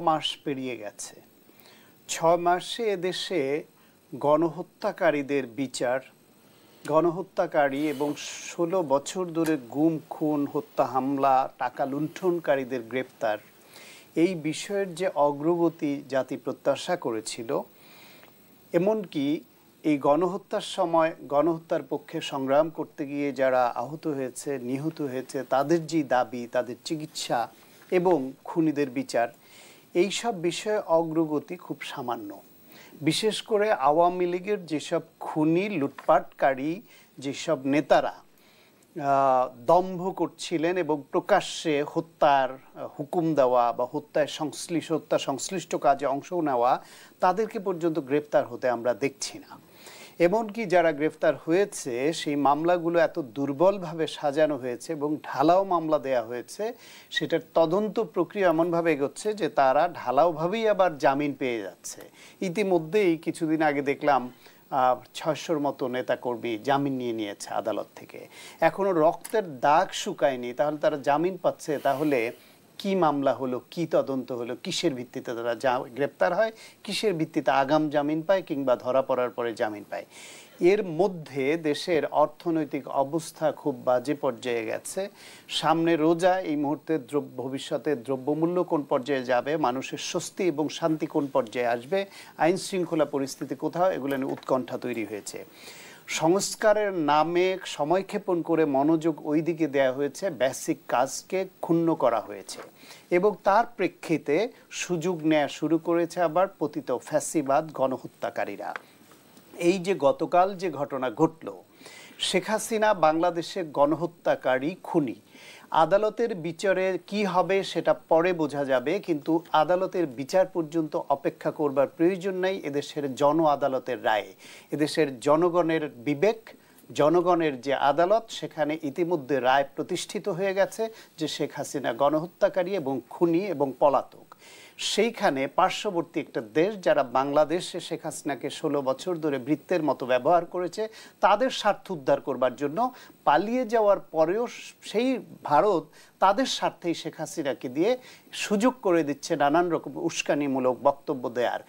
মাস পেরিয়ে গেছে। 6 মাসে এদেশে গণহত্যাকারীদের বিচার, গণহত্যাকারী এবং 16 বছর ধরে গুম খুন হত্যা হামলা টাকা লুণ্ঠনকারীদের গ্রেপ্তার, এই বিষয়ের যে অগ্রগতি জাতি প্রত্যাশা করেছিল, এমনকি এই গণহত্যার সময় গণহত্যার পক্ষে সংগ্রাম করতে গিয়ে যারা আহত হয়েছে নিহত হয়েছে তাদের যে দাবি, তাদের চিকিৎসা এবং খুনিদের বিচার, এই সব বিষয়ে অগ্রগতি খুব সামান্য। বিশেষ করে আওয়ামী লীগের যেসব খুনি লুটপাটকারী যেসব নেতারা দম্ভ করছিলেন এবং প্রকাশ্যে হত্যার হুকুম দেওয়া বা হত্যা সংশ্লিষ্ট কাজে অংশ নেওয়া, তাদেরকে পর্যন্ত গ্রেপ্তার হতে আমরা দেখছি না। এমনকি যারা গ্রেফতার হয়েছে সেই মামলাগুলো এত দুর্বলভাবে সাজানো হয়েছে এবং ঢালাও মামলা দেয়া হয়েছে, সেটার তদন্ত প্রক্রিয়া এমনভাবে এগোচ্ছে যে তারা ঢালাওভাবেই আবার জামিন পেয়ে যাচ্ছে। ইতিমধ্যেই কিছুদিন আগে দেখলাম 600-র মতো নেতাকর্মী জামিন নিয়েছে আদালত থেকে। এখনো রক্তের দাগ শুকায়নি, তাহলে তারা জামিন পাচ্ছে। তাহলে কি মামলা হলো, কি তদন্ত হলো, কিসের ভিত্তিতে তারা গ্রেপ্তার হয়, কিসের ভিত্তিতে আগাম জামিন পায় কিংবা ধরা পড়ার পরে জামিন পায়? এর মধ্যে দেশের অর্থনৈতিক অবস্থা খুব বাজে পর্যায়ে গেছে। সামনে রোজা, এই মুহূর্তে ভবিষ্যতে দ্রব্যমূল্য কোন পর্যায়ে যাবে, মানুষের স্বস্তি এবং শান্তি কোন পর্যায়ে আসবে, আইন শৃঙ্খলা পরিস্থিতি কোথাও, এগুলো নিয়ে উৎকণ্ঠা তৈরি হয়েছে। সংস্কারের নামে সময়ক্ষেপণ করে মনোযোগ ওই দিকে দেওয়া হয়েছে, বেসিক কাজকে ক্ষুণ্ণ করা হয়েছে এবং তার প্রেক্ষিতে সুযোগ নেওয়া শুরু করেছে আবার পতিত ফ্যাসিবাদ গণহত্যাকারীরা। এই যে গতকাল যে ঘটনা ঘটল, শেখ হাসিনা বাংলাদেশে গণহত্যাকারী খুনি, আদালতের বিচারে কি হবে সেটা পরে বোঝা যাবে, কিন্তু আদালতের বিচার পর্যন্ত অপেক্ষা করবার প্রয়োজন নাই। এদেশের জন আদালতের রায়ে, এদেশের জনগণের বিবেক, জনগণের যে আদালত, সেখানে ইতিমধ্যে রায় প্রতিষ্ঠিত হয়ে গেছে যে শেখ হাসিনা গণহত্যাকারী এবং খুনি এবং পলাতক। সেইখানে পার্শ্ববর্তী একটা দেশ যারা বাংলাদেশে শেখ হাসিনাকে 16 বছর ধরে বৃত্তের মতো ব্যবহার করেছে, তাদের স্বার্থ উদ্ধার করবার জন্য পালিয়ে যাওয়ার পরেও সেই ভারত তাদের স্বার্থেই শেখ হাসিনাকে দিয়ে সুযোগ করে দিচ্ছে নানান রকম উস্কানিমূলক বক্তব্য দেওয়ার।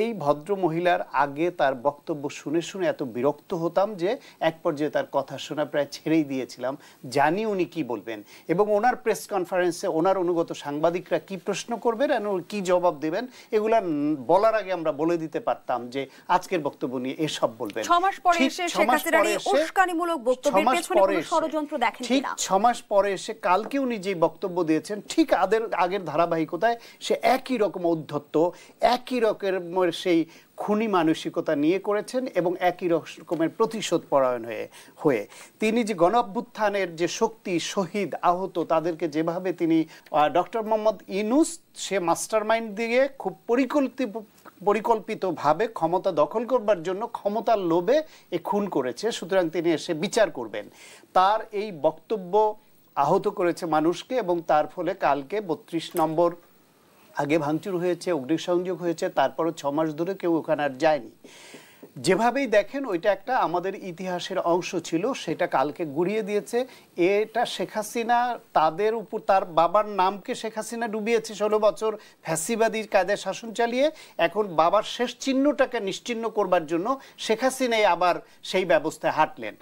এই ভদ্র মহিলার আগে তার বক্তব্য শুনে শুনে এত বিরক্ত হতাম যে এক পর্যায়ে তার কথা শোনা প্রায় ছেড়েই দিয়েছিলাম, জানি উনি কি বলবেন এবং ওনার প্রেস কনফারেন্সে ওনার অনুগত সাংবাদিকরা কি প্রশ্ন করবেন এবং কি জবাব দেবেন, এগুলা বলার আগে আমরা বলে দিতে পারতাম যে আজকের বক্তব্য নিয়ে এসব বলবেন। 6 মাস পরে এসে শেখ হাসিনার এই উস্কানিমূলক বক্তব্যের পেছনে কোনো ষড়যন্ত্র দেখেন কিনা? 6 মাস পরে এসে কালকে উনি যে বক্তব্য দিয়েছেন, ঠিক আগের ধারাবাহিকতায় সে একই রকম ঔদ্ধত্য, একই রকমের সেই খুনি মানসিকতা নিয়ে করেছেন এবং একই রকমের প্রতিশোধ পরায়ণ হয়ে তিনি যে গণঅভ্যুত্থানের যে শক্তি, শহীদ, আহত, তাদেরকে যেভাবে তিনি ডক্টর মোহাম্মদ ইউনূস সে মাস্টারমাইন্ড দিয়ে খুব পরিকল্পিতভাবে ক্ষমতা দখল করবার জন্য ক্ষমতার লোভে এ খুন করেছে, সুতরাং তিনি এসে বিচার করবেন। তার এই বক্তব্য আহত করেছে মানুষকে এবং তার ফলে কালকে 32 নম্বর আগে ভাঙচুর হয়েছে, অগ্নিসংযোগ হয়েছে, তারপরও 6 মাস ধরে কেউ ওখানে আর যায়নি। যেভাবেই দেখেন ওইটা একটা আমাদের ইতিহাসের অংশ ছিল, সেটা কালকে গুড়িয়ে দিয়েছে। এটা শেখ হাসিনা তাদের উপর, তার বাবার নামকে শেখ হাসিনা ডুবিয়েছে 16 বছর ফ্যাসিবাদীর কায়দায় শাসন চালিয়ে। এখন বাবার শেষ চিহ্নটাকে নিশ্চিহ্ন করবার জন্য শেখ হাসিনাই আবার সেই ব্যবস্থায় হাঁটলেন।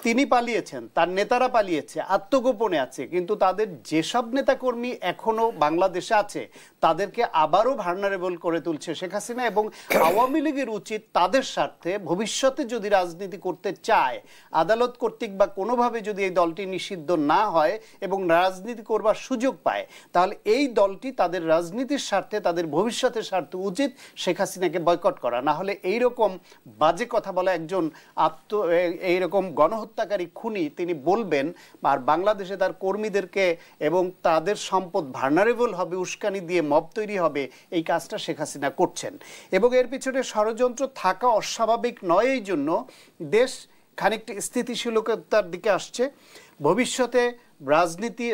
তিনি পালিয়েছেন, তার নেতারা পালিয়েছে, আত্মগোপনে আছে, কিন্তু তাদের যেসব নেতাকর্মী এখনো বাংলাদেশে আছে তাদেরকে আবারও ভার্নারেবল করে তুলছে শেখ হাসিনা। এবং আওয়ামী লীগের উচিত তাদের স্বার্থে ভবিষ্যতে যদি রাজনীতি করতে চায়, আদালত কর্তৃক বা কোনোভাবে যদি এই দলটি নিষিদ্ধ না হয় এবং রাজনীতি করবার সুযোগ পায়, তাহলে এই দলটি তাদের রাজনীতির স্বার্থে, তাদের ভবিষ্যতের স্বার্থে উচিত শেখ হাসিনাকে বয়কট করা। না হলে এইরকম বাজে কথা বলা একজন এইরকম গণহত্যাকারী খুনি তিনি বলবেন, আর বাংলাদেশে তার কর্মীদেরকে এবং তাদের সম্পদ ভার্নারেবল হবে, উস্কানি দিয়ে মব তৈরি হবে, এই কাজটা শেখ হাসিনা করছেন। এবং এর পিছনে ষড়যন্ত্র থাকা অস্বাভাবিক নয়, এই জন্য দেশ খানিকটা স্থিতিশীলতার দিকে আসছে। ভবিষ্যতে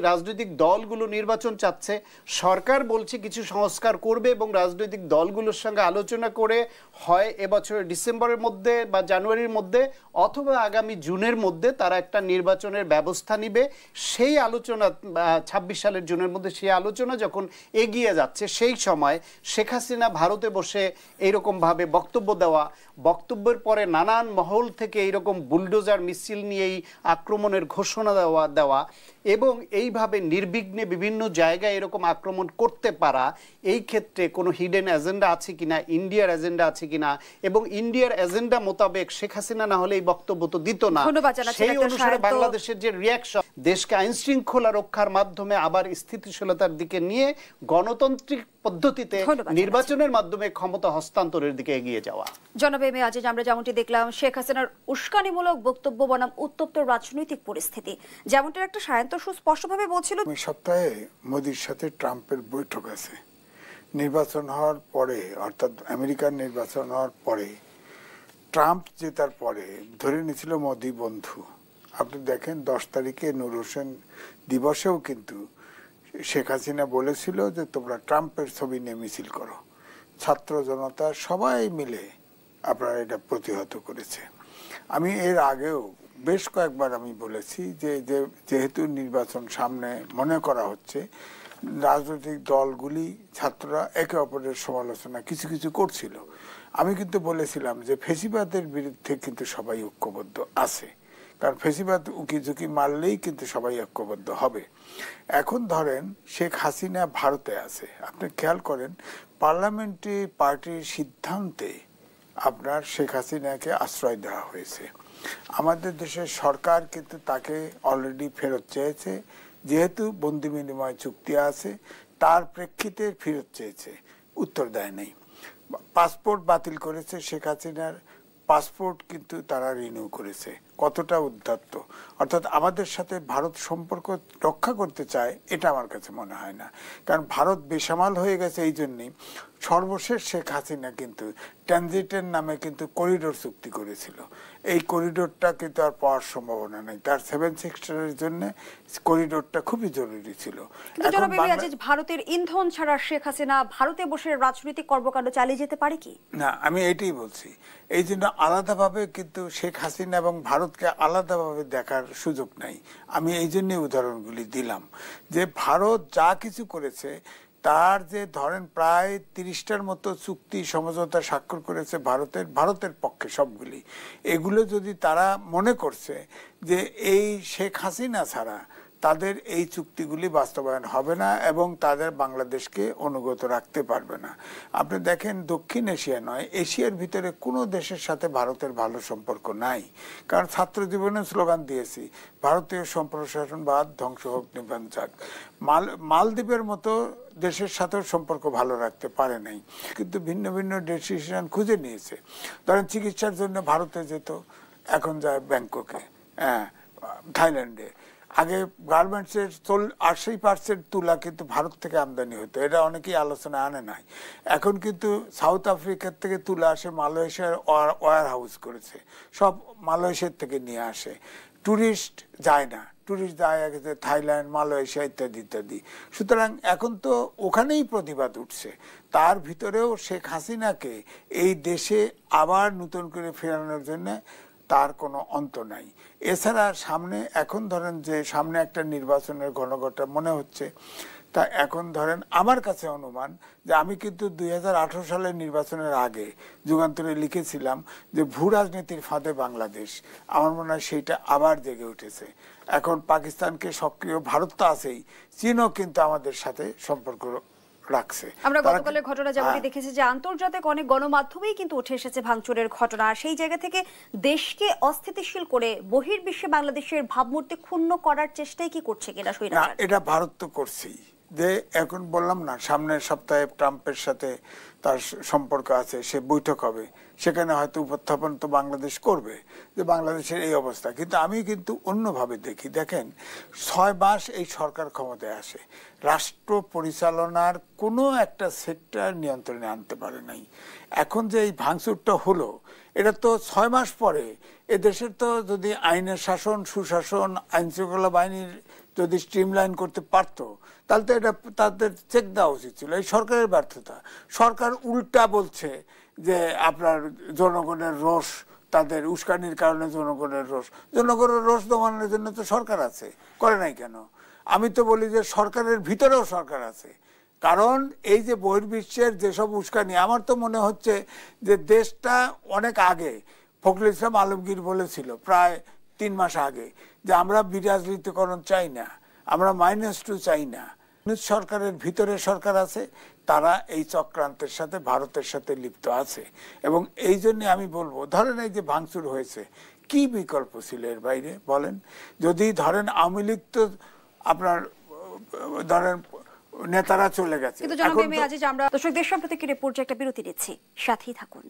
রাজনৈতিক দলগুলো নির্বাচন চাচ্ছে, সরকার বলছে কিছু সংস্কার করবে এবং রাজনৈতিক দলগুলোর সঙ্গে আলোচনা করে হয় এবছরের ডিসেম্বরের মধ্যে বা জানুয়ারির মধ্যে অথবা আগামী জুনের মধ্যে তারা একটা নির্বাচনের ব্যবস্থা নিবে। সেই আলোচনা ২৬ সালের জুনের মধ্যে সেই আলোচনা যখন এগিয়ে যাচ্ছে, সেই সময় শেখ হাসিনা ভারতে বসে এইরকমভাবে বক্তব্য দেওয়া, বক্তব্যের পরে নানান মহল থেকে এইরকম বুলডোজার মিছিল নিয়ে এই আক্রমণের ঘোষণা দেওয়া এবং এইভাবে নির্বিঘ্নে বিভিন্ন জায়গায় এরকম আক্রমণ করতে পারা, এই ক্ষেত্রে কোনো হিডেন এজেন্ডা আছে কিনা, ইন্ডিয়ার এজেন্ডা আছে কিনা, এবং ইন্ডিয়ার এজেন্ডা মোতাবেক শেখ হাসিনা না হলে এই বক্তব্য তো দিত না। সেই অনুসারে বাংলাদেশের যে রিয়াকশন, দেশকে আইন শৃঙ্খলা রক্ষার মাধ্যমে আবার স্থিতিশীলতার দিকে নিয়ে গণতান্ত্রিক পদ্ধতিতে নির্বাচনের মাধ্যমে ক্ষমতা হস্তান্তরের দিকে এগিয়ে যাওয়া। জনাব এম এ আজিজ, আমরা যেমনটি দেখলাম শেখ হাসিনার উস্কানিমূলক বক্তব্য বনাম উত্তপ্ত রাজনৈতিক পরিস্থিতি, যেমনটা একটা সায়ন্ত সুস্পষ্টভাবে বলছিল। সপ্তাহে মোদির সাথে ট্রাম্পের বৈঠক আছে। নির্বাচন হওয়ার পরে, অর্থাৎ আমেরিকার নির্বাচন হওয়ার পরে, ট্রাম্প জেতার পরে ধরে নিয়েছিল মোদি বন্ধু। আপনি দেখেন 10 তারিখে নূর হোসেন দিবসেও কিন্তু শেখ হাসিনা বলেছিল যে তোমরা ট্রাম্পের ছবি নিয়ে মিছিল করো। ছাত্র জনতা সবাই মিলে আপনারা এটা প্রতিহত করেছে। আমি এর আগেও বেশ কয়েকবার আমি বলেছি যে যেহেতু নির্বাচন সামনে মনে করা হচ্ছে, রাজনৈতিক দলগুলি, ছাত্ররা একে অপরের সমালোচনা কিছু কিছু করছিল। আমি কিন্তু বলেছিলাম যে ফেসিবাদের বিরুদ্ধে কিন্তু সবাই ঐক্যবদ্ধ আছে, কারণ ফেসিবাদ উকি ঝুঁকি মারলেই কিন্তু সবাই ঐক্যবদ্ধ হবে। এখন ধরেন শেখ হাসিনা ভারতে আছে, আপনি খেয়াল করেন পার্লামেন্টারি পার্টির সিদ্ধান্তে আপনার শেখ হাসিনাকে আশ্রয় দেওয়া হয়েছে। আমাদের দেশের সরকার কিন্তু তাকে অলরেডি ফেরত চেয়েছে, যেহেতু বন্দি বিনিময় চুক্তি আছে তার প্রেক্ষিতে ফেরত চেয়েছে, উত্তর দেয় নাই। পাসপোর্ট বাতিল করেছে শেখ হাসিনার, পাসপোর্ট কিন্তু তারা রিনিউ করেছে। কতটা উদ্ধত্ত! অর্থাৎ আমাদের সাথে ভারত সম্পর্ক রক্ষা করতে চায় এটা আমার কাছে মনে হয় না, কারণ ভারত বেসামাল হয়ে গেছে। এই জন্যই সর্বশেষ শেখ হাসিনা কিন্তু ট্রানজিটের নামে কিন্তু করিডোর চুক্তি করেছিল। এই করিডোরটা কিন্তু আর পাওয়ার সম্ভাবনা নেই। তার 7 সেক্টরের জন্য করিডোরটা খুবই জরুরি ছিল। ভারতের ইন্ধন ছাড়া শেখ হাসিনা ভারতে বসে রাজনৈতিক কর্মকাণ্ড চালিয়ে যেতে পারে কি না, আমি এটাই বলছি। এই জন্য আলাদাভাবে কিন্তু শেখ হাসিনা এবং ভারতকে আলাদাভাবে দেখার সুযোগ নাই। আমি এই জন্য উদাহরণগুলি দিলাম যে ভারত যা কিছু করেছে, তার যে ধরেন প্রায় 30টার মতো চুক্তি সমঝোতা স্বাক্ষর করেছে ভারতের পক্ষে সবগুলি, এগুলো যদি তারা মনে করছে যে এই শেখ হাসিনা ছাড়া তাদের এই চুক্তিগুলি বাস্তবায়ন হবে না এবং তাদের বাংলাদেশকে অনুগত রাখতে পারবে না। আপনি দেখেন দক্ষিণ এশিয়া নয়, এশিয়ার ভিতরে কোনো দেশের সাথে ভারতের ভালো সম্পর্ক নাই, কারণ ছাত্র জীবনে স্লোগান দিয়েছি ভারতীয় সম্প্রসারণবাদ ধ্বংস হোক নির্বাণ যাক। মালদ্বীপের মতো দেশের সাথেও সম্পর্ক ভালো রাখতে পারে নাই, কিন্তু ভিন্ন ভিন্ন ডিসিশন খুঁজে নিয়েছে। ধরেন চিকিৎসার জন্য ভারতে যেত, এখন যায় ব্যাংককে, থাইল্যান্ডে। আগে গার্মেন্টসের 80% তুলা কিন্তু ভারত থেকে আমদানি হতো, এটা অনেকেই আলোচনা আনে নাই। এখন কিন্তু সাউথ আফ্রিকার থেকে তুলা আসে, মালয়েশিয়ার ওয়ার হাউস করেছে, সব মালয়েশিয়ার থেকে নিয়ে আসে। ট্যুরিস্ট যায় না, ট্যুরিস্ট যায় গেছে থাইল্যান্ড, মালয়েশিয়া ইত্যাদি ইত্যাদি। সুতরাং এখন তো ওখানেই প্রতিবাদ উঠছে। তার ভিতরেও শেখ হাসিনাকে এই দেশে আবার নতুন করে ফেরানোর জন্য তার কোনো অন্ত নাই। এছাড়া সামনে এখন ধরেন যে সামনে একটা নির্বাচনের ঘনঘটা মনে হচ্ছে, তা এখন ধরেন আমার কাছে অনুমান যে আমি কিন্তু 2018 সালের নির্বাচনের আগে যুগান্তরে লিখেছিলাম যে ভূ রাজনীতির ফাঁদে বাংলাদেশ। আমার মনে হয় সেইটা আবার জেগে উঠেছে। এখন পাকিস্তানকে সক্রিয়, ভারত তো আছেই, চীনও কিন্তু আমাদের সাথে সম্পর্ক রাখছে। আমরা গতকালের ঘটনা যেমনটি দেখেছি যে আন্তর্জাতিক অনেক গণমাধ্যমেই কিন্তু উঠে এসেছে ভাঙচুরের ঘটনা। সেই জায়গা থেকে দেশকে অস্থিতিশীল করে বহির্বিশ্বে বাংলাদেশের ভাবমূর্তি ক্ষুণ্ণ করার চেষ্টাই কি করছে কিনা? এটা ভারত তো করছেই। যে এখন বললাম না, সামনের সপ্তাহে ট্রাম্পের সাথে তার সম্পর্ক আছে, সে বৈঠক হবে, সেখানে হয়তো উপস্থাপন তো বাংলাদেশ করবে যে বাংলাদেশের এই অবস্থা। কিন্তু আমি কিন্তু অন্যভাবে দেখি। দেখেন, 6 মাস এই সরকার ক্ষমতায় আসে, রাষ্ট্র পরিচালনার কোনো একটা সেক্টর নিয়ন্ত্রণে আনতে পারে নাই। এখন যে এই ভাঙচুরটা হলো, এটা তো 6 মাস পরে এদেশের তো যদি আইনের শাসন, সুশাসন, আইন শৃঙ্খলা বাহিনীর যদি স্ট্রিমলাইন করতে পারতো, তাহলে তো এটা তাদের চেক দেওয়া উচিত ছিল। এই সরকারের ব্যর্থতা। সরকার উল্টা বলছে যে আপনার জনগণের রোষ, তাদের উস্কানির কারণে জনগণের রোষ। জনগণের রোষ দমানোর জন্য তো সরকার আছে, করে নাই কেন? আমি তো বলি যে সরকারের ভিতরেও সরকার আছে। কারণ এই যে বহির্বিশ্বের যেসব উস্কানি, আমার তো মনে হচ্ছে যে দেশটা অনেক আগে, ফখরুল ইসলাম আলমগীর বলেছিল প্রায় 3 মাস আগে যে আমরা বিরাজনীতিকরণ চাই না, আমরা -2 চাই না। সরকারের ভিতরে সরকার আছে, তারা এই চক্রান্তের সাথে ভারতের সাথে লিপ্ত আছে। এবং এই জন্য আমি বলবো, ধরেন এই যে ভাঙচুর হয়েছে, কি বিকল্প ছিল এর বাইরে বলেন? যদি ধরেন আওয়ামী লীগ তো আপনার ধরেন নেতারা চলে গেছে। কিন্তু জনাব এম এ আজিজ, আমরা দর্শক দেশ সম্প্রতি পর্যায়ে একটা বিরতি নিচ্ছি, সাথেই থাকুন।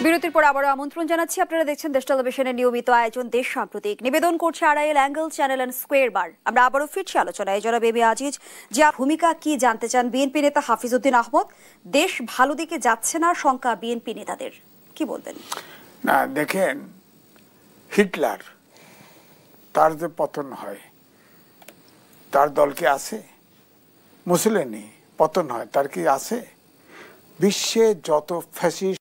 বিরতির পর আবারও আমন্ত্রণ জানাচ্ছি, আপনারা দেখছেন দেশ টেলিভিশনের নিয়মিত আয়োজন দেশ সাম্প্রতিক, নিবেদন করছে Arail angle channel and square বার। আমরা আবারও ফিরছি আলোচনায়। জনাব এম এ আজিজ, যে ভূমিকা কি জানতে চান বিএনপি নেতা হাফিজউদ্দিন আহমদ, দেশ ভালো দিকে যাচ্ছে না শঙ্কা বিএনপি নেতাদের, কি বলবেন? না দেখেন, হিটলার তার যে পতন হয়, তার দল কি আছে? মুসলিনি পতন হয়, তার কি আছে? বিশ্বে যত ফ্যাসিস্ট